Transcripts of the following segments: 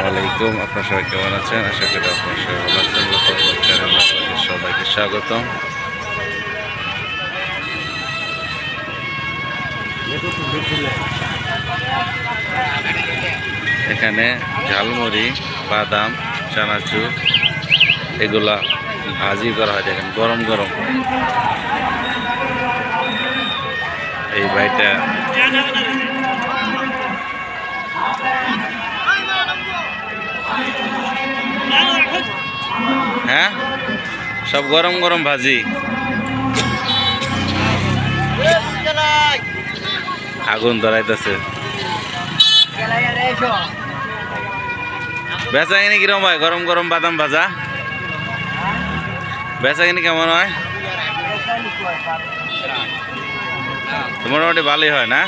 আলাইকুম। আপনারা সবাই কেমন আছেন? আশা করি আপনারা সবাই ভালো আছেন। সবাইকে স্বাগতম। এখানে ঝালমুড়ি, বাদাম, চানাচুর এগুলা ভাজি করা হয়। দেখেন গরম গরম। এই ভাইটা হ্যাঁ, সব গরম গরম ভাজি। আগুন ধরাইতেছে। বেচা কিনি কিরম হয়? গরম গরম বাদাম ভাজা বেচা কিনি কেমন হয়? মোটামুটি ভালোই হয় না?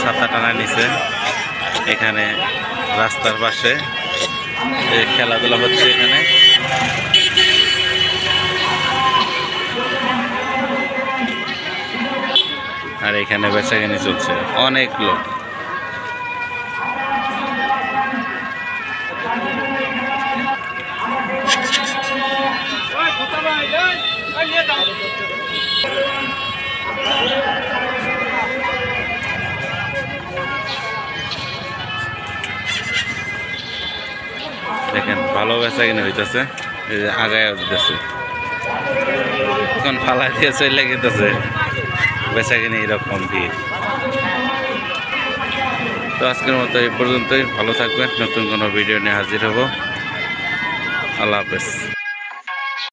ছাতা টানা নিচে এখানে রাস্তার পাশে খেলাধুলা হচ্ছে। এখানে আর এখানে বেচাকেনি চলছে, অনেক লোক। দেখেন ভালো বেচাকেনি হইতেছে, আগায় দিতেছে। এখন ফালাই দিয়ে চলে গেতেছে। বেচাকেনি এরকম ভিড়। তো আজকের মতো এই পর্যন্তই। ভালো থাকবেন। নতুন কোনো ভিডিও নিয়ে হাজির হব। আল্লাহ হাফেজ।